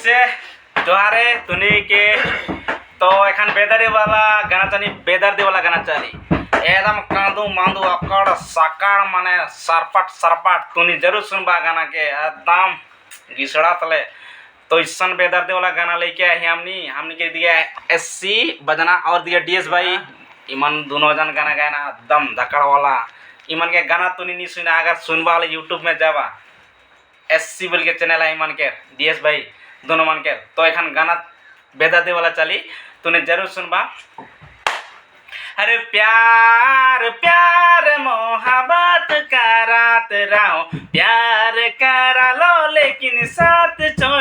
से जोहारे तुनी के तो एखान बेदारी वाला गाना चाली बेदर्दी वाला गाना चाली एकदम कांदू मांदू अकड़ साकड़ माने सरपट सरपट तुनी जरूर सुनबा गाना के एकदम घिसड़ा तले तो इसन बेदर्दी वाला गाना लेके आए हमनी हमनी के दिया एससी बजना और दिया डीएस भाई इमन दोनों जन गाना गाना एकदम धकड़ वाला इमन के गाना तुनी नहीं सुना अगर सुनबा वाले यूट्यूब में जावा एससी बोल के चैनल है इमन के डीएस भाई दोनों मन के तो एखन गाना बेदर्दी वाला चली तूने जरूर सुनबा। अरे प्यार प्यार मोहब्बत का रात रहो प्यार करा लो लेकिन साथ छोड़